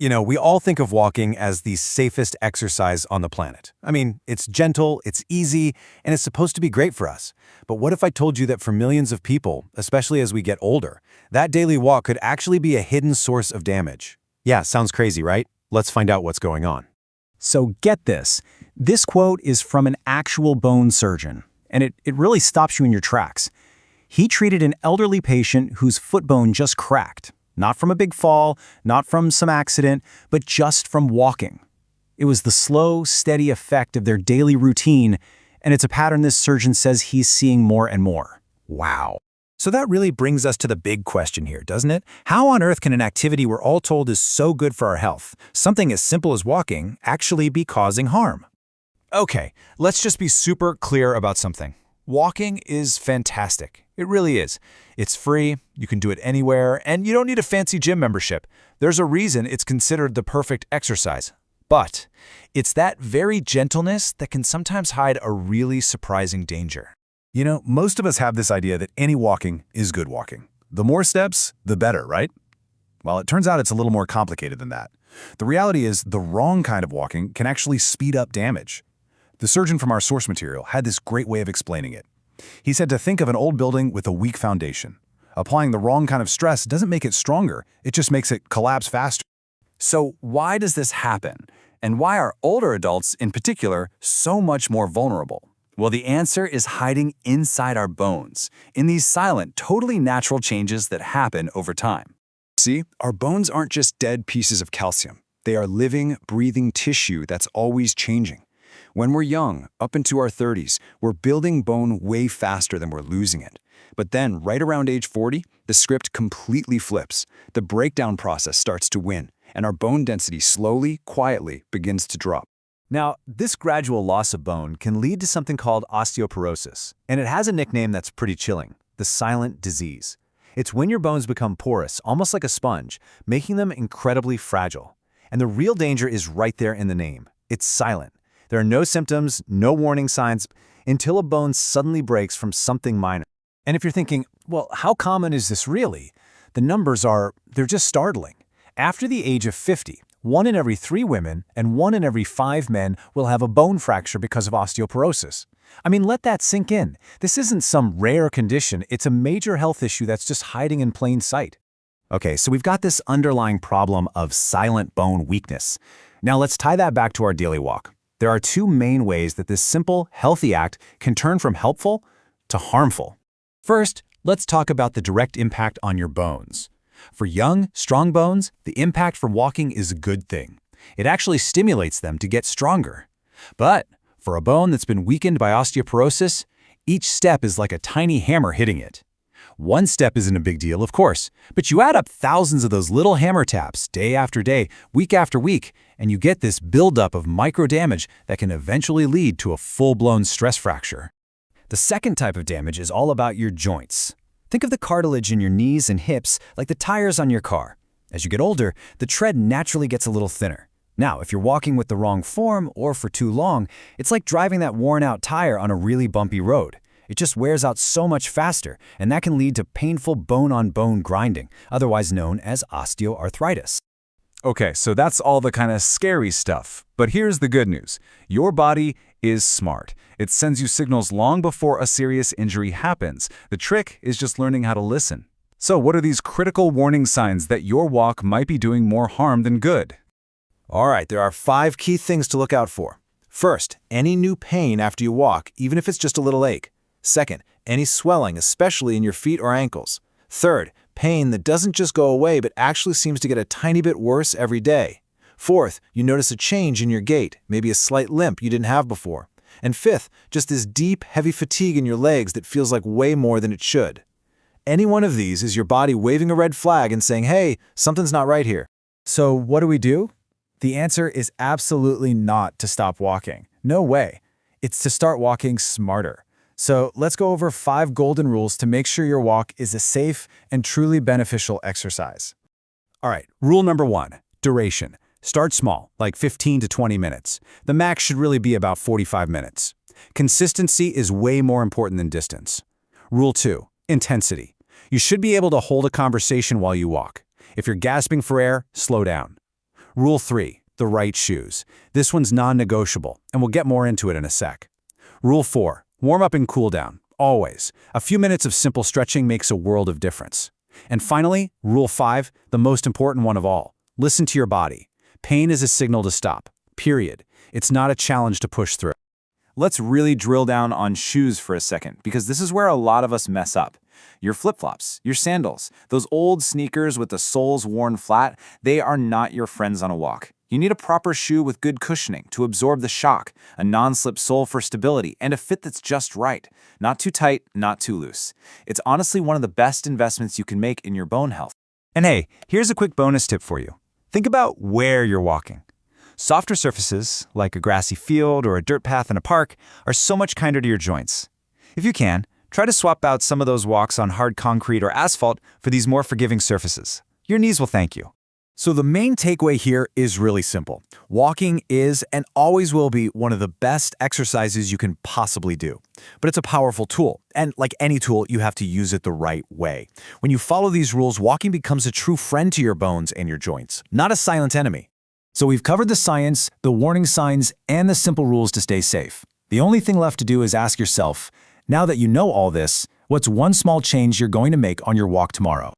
We all think of walking as the safest exercise on the planet. I mean, it's gentle, it's easy, and it's supposed to be great for us. But what if I told you that for millions of people, especially as we get older, that daily walk could actually be a hidden source of damage? Yeah, sounds crazy, right? Let's find out what's going on. So get this. This quote is from an actual bone surgeon, and it really stops you in your tracks. He treated an elderly patient whose foot bone just cracked. Not from a big fall, not from some accident, but just from walking. It was the slow, steady effect of their daily routine, and it's a pattern this surgeon says he's seeing more and more. Wow. So that really brings us to the big question here, doesn't it? How on earth can an activity we're all told is so good for our health, something as simple as walking, actually be causing harm? Okay, let's just be super clear about something. Walking is fantastic. It really is. It's free, you can do it anywhere, and you don't need a fancy gym membership. There's a reason it's considered the perfect exercise. But it's that very gentleness that can sometimes hide a really surprising danger. Most of us have this idea that any walking is good walking. The more steps, the better, right? Well, it turns out it's a little more complicated than that. The reality is the wrong kind of walking can actually speed up damage. The surgeon from our source material had this great way of explaining it. He said to think of an old building with a weak foundation. Applying the wrong kind of stress doesn't make it stronger, it just makes it collapse faster. So why does this happen? And why are older adults, in particular, so much more vulnerable? Well, the answer is hiding inside our bones, in these silent, totally natural changes that happen over time. See, our bones aren't just dead pieces of calcium. They are living, breathing tissue that's always changing. When we're young, up into our 30s, we're building bone way faster than we're losing it. But then, right around age 40, the script completely flips. The breakdown process starts to win, and our bone density slowly, quietly begins to drop. Now, this gradual loss of bone can lead to something called osteoporosis, and it has a nickname that's pretty chilling, the silent disease. It's when your bones become porous, almost like a sponge, making them incredibly fragile. And the real danger is right there in the name. It's silent. There are no symptoms, no warning signs, until a bone suddenly breaks from something minor. And if you're thinking, well, how common is this really? The numbers they're just startling. After the age of 50, 1 in every 3 women and 1 in every 5 men will have a bone fracture because of osteoporosis. I mean, let that sink in. This isn't some rare condition, it's a major health issue that's just hiding in plain sight. Okay, so we've got this underlying problem of silent bone weakness. Now let's tie that back to our daily walk. There are 2 main ways that this simple, healthy act can turn from helpful to harmful. First, let's talk about the direct impact on your bones. For young, strong bones, the impact from walking is a good thing. It actually stimulates them to get stronger. But for a bone that's been weakened by osteoporosis, each step is like a tiny hammer hitting it. One step isn't a big deal, of course, but you add up thousands of those little hammer taps day after day, week after week, and you get this buildup of micro damage that can eventually lead to a full-blown stress fracture. The second type of damage is all about your joints. Think of the cartilage in your knees and hips like the tires on your car. As you get older, the tread naturally gets a little thinner. Now, if you're walking with the wrong form or for too long, it's like driving that worn-out tire on a really bumpy road. It just wears out so much faster, and that can lead to painful bone-on-bone grinding, otherwise known as osteoarthritis. Okay, so that's all the kind of scary stuff. But here's the good news. Your body is smart. It sends you signals long before a serious injury happens. The trick is just learning how to listen. So what are these critical warning signs that your walk might be doing more harm than good? All right, there are 5 key things to look out for. First, any new pain after you walk, even if it's just a little ache. Second, any swelling, especially in your feet or ankles. Third, pain that doesn't just go away but actually seems to get a tiny bit worse every day. Fourth, you notice a change in your gait, maybe a slight limp you didn't have before. And fifth, just this deep, heavy fatigue in your legs that feels like way more than it should. Any one of these is your body waving a red flag and saying, hey, something's not right here. So what do? The answer is absolutely not to stop walking. No way. It's to start walking smarter. So let's go over 5 golden rules to make sure your walk is a safe and truly beneficial exercise. All right, rule number 1, duration. Start small, like 15 to 20 minutes. The max should really be about 45 minutes. Consistency is way more important than distance. Rule 2, intensity. You should be able to hold a conversation while you walk. If you're gasping for air, slow down. Rule 3, the right shoes. This one's non-negotiable, and we'll get more into it in a sec. Rule 4, warm up and cool down, always. A few minutes of simple stretching makes a world of difference. And finally, Rule 5, the most important one of all. Listen to your body. Pain is a signal to stop, period. It's not a challenge to push through. Let's really drill down on shoes for a second, because this is where a lot of us mess up. Your flip-flops, your sandals, those old sneakers with the soles worn flat, they are not your friends on a walk. You need a proper shoe with good cushioning to absorb the shock, a non-slip sole for stability, and a fit that's just right. Not too tight, not too loose. It's honestly one of the best investments you can make in your bone health. And hey, here's a quick bonus tip for you. Think about where you're walking. Softer surfaces, like a grassy field or a dirt path in a park, are so much kinder to your joints. If you can, try to swap out some of those walks on hard concrete or asphalt for these more forgiving surfaces. Your knees will thank you. So the main takeaway here is really simple. Walking is and always will be one of the best exercises you can possibly do. But it's a powerful tool, and like any tool, you have to use it the right way. When you follow these rules, walking becomes a true friend to your bones and your joints, not a silent enemy. So we've covered the science, the warning signs, and the simple rules to stay safe. The only thing left to do is ask yourself, now that you know all this, what's one small change you're going to make on your walk tomorrow?